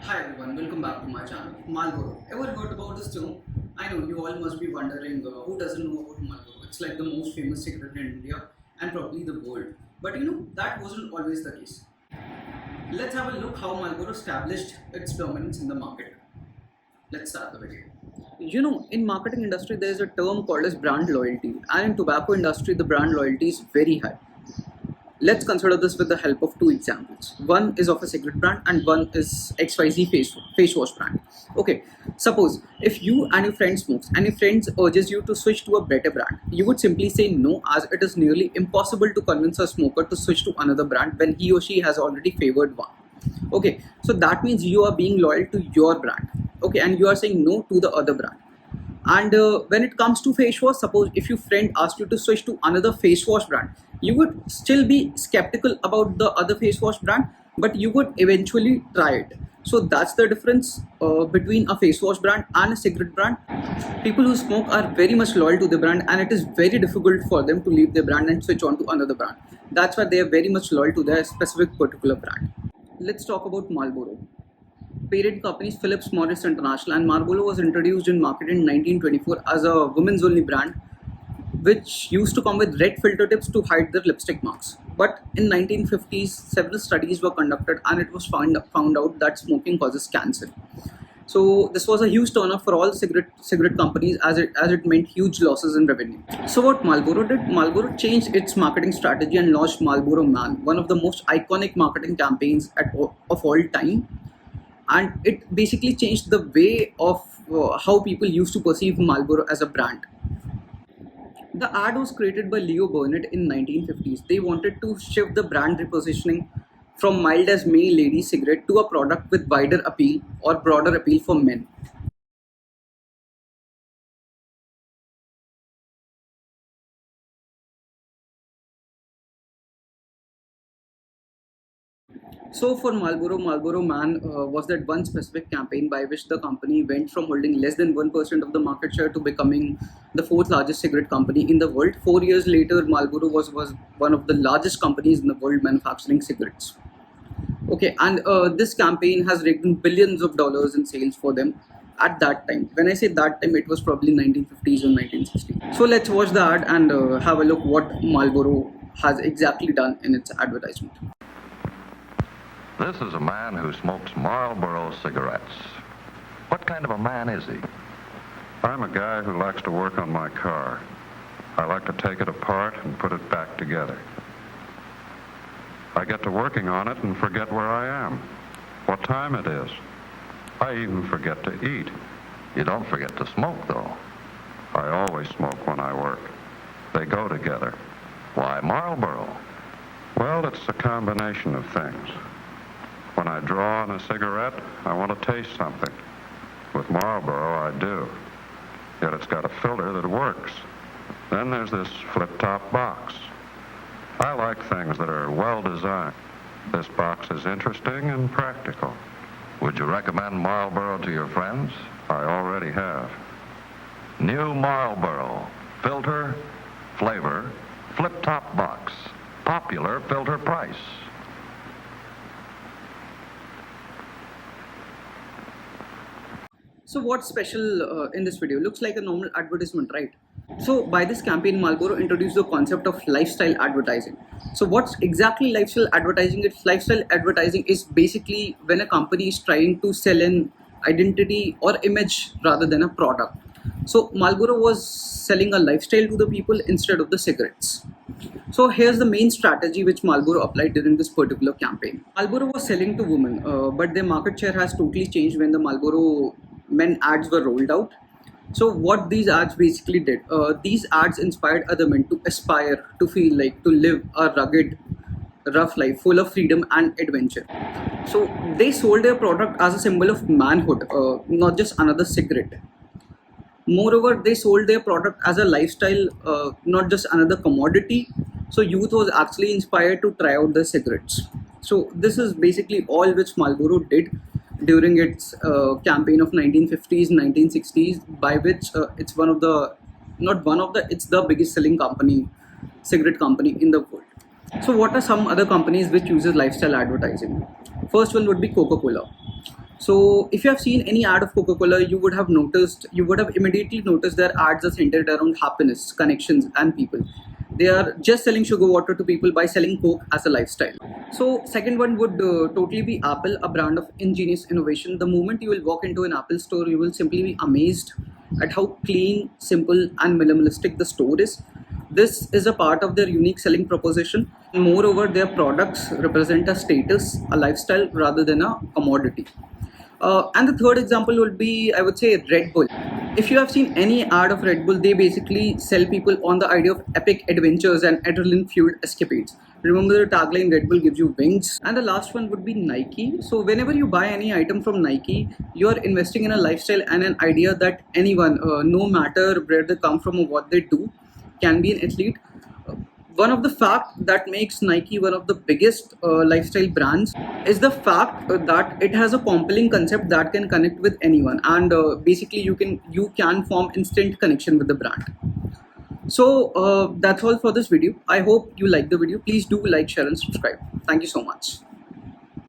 Hi everyone, welcome back to my channel. Marlboro. Ever heard about this term? I know you all must be wondering who doesn't know about Marlboro. It's like the most famous cigarette in India and probably the world. But that wasn't always the case. Let's have a look how Marlboro established its dominance in the market. Let's start the video. In marketing industry there is a term called as brand loyalty, and in tobacco industry the brand loyalty is very high. Let's consider this with the help of two examples. One is of a cigarette brand and one is XYZ face wash brand. Okay, suppose if you and your friend smokes and your friend urges you to switch to a better brand, you would simply say no, as it is nearly impossible to convince a smoker to switch to another brand when he or she has already favored one. Okay, so that means you are being loyal to your brand. Okay, and you are saying no to the other brand. And when it comes to face wash, suppose if your friend asked you to switch to another face wash brand, you would still be skeptical about the other face wash brand, but you would eventually try it. So that's the difference between a face wash brand and a cigarette brand. People who smoke are very much loyal to the brand, and it is very difficult for them to leave their brand and switch on to another brand. That's why they are very much loyal to their specific particular brand. Let's talk about Marlboro. Parent companies Philips Morris International, and Marlboro was introduced in market in 1924 as a women's only brand, which used to come with red filter tips to hide their lipstick marks. But in 1950s, several studies were conducted and it was found out that smoking causes cancer. So this was a huge turnoff for all cigarette companies, as it meant huge losses in revenue. So what Marlboro did? Marlboro changed its marketing strategy and launched Marlboro Man, one of the most iconic marketing campaigns of all time. And it basically changed the way of how people used to perceive Marlboro as a brand. The ad was created by Leo Burnett in 1950s. They wanted to shift the brand repositioning from mild as May lady cigarette to a product with wider appeal or broader appeal for men. So for Marlboro, Marlboro Man was that one specific campaign by which the company went from holding less than 1% of the market share to becoming the fourth largest cigarette company in the world. 4 years later, Marlboro was one of the largest companies in the world manufacturing cigarettes. Okay, and this campaign has raked in billions of dollars in sales for them at that time. When I say that time, it was probably 1950s or 1960s. So let's watch the ad and have a look what Marlboro has exactly done in its advertisement. This is a man who smokes Marlboro cigarettes. What kind of a man is he? I'm a guy who likes to work on my car. I like to take it apart and put it back together. I get to working on it and forget where I am, what time it is. I even forget to eat. You don't forget to smoke, though. I always smoke when I work. They go together. Why Marlboro? Well, it's a combination of things. When I draw on a cigarette, I want to taste something. With Marlboro, I do. Yet it's got a filter that works. Then there's this flip-top box. I like things that are well designed. This box is interesting and practical. Would you recommend Marlboro to your friends? I already have. New Marlboro. Filter, flavor, flip-top box. Popular filter price. So what's special in this video? Looks like a normal advertisement, right? So by this campaign, Marlboro introduced the concept of lifestyle advertising. So what's exactly lifestyle advertising? Lifestyle advertising is basically when a company is trying to sell an identity or image rather than a product. So Marlboro was selling a lifestyle to the people instead of the cigarettes. So here's the main strategy which Marlboro applied during this particular campaign. Marlboro was selling to women, but their market share has totally changed when the Marlboro Men ads were rolled out. So what these ads basically did, these ads inspired other men to aspire to feel like to live a rugged, rough life full of freedom and adventure. So they sold their product as a symbol of manhood, not just another cigarette. Moreover, they sold their product as a lifestyle, not just another commodity. So youth was actually inspired to try out the cigarettes. So this is basically all which Marlboro did during its campaign of 1950s, 1960s, by which it's it's the biggest selling cigarette company in the world. So what are some other companies which uses lifestyle advertising? First one would be Coca-Cola. So if you have seen any ad of Coca-Cola, you would have immediately noticed their ads are centered around happiness, connections, and people. They are just selling sugar water to people by selling Coke as a lifestyle. So second one would totally be Apple, a brand of ingenious innovation. The moment you will walk into an Apple store, you will simply be amazed at how clean, simple, and minimalistic the store is. This is a part of their unique selling proposition. Moreover, their products represent a status, a lifestyle rather than a commodity. And the third example would be, I would say, Red Bull. If you have seen any ad of Red Bull, they basically sell people on the idea of epic adventures and adrenaline-fueled escapades. Remember the tagline, Red Bull gives you wings. And the last one would be Nike. So whenever you buy any item from Nike, you are investing in a lifestyle and an idea that anyone, no matter where they come from or what they do, can be an athlete. One of the fact that makes Nike one of the biggest lifestyle brands is the fact that it has a compelling concept that can connect with anyone, and basically you can form instant connection with the brand. So that's all for this video. I hope you like the video. Please do like, share, and subscribe. Thank you so much.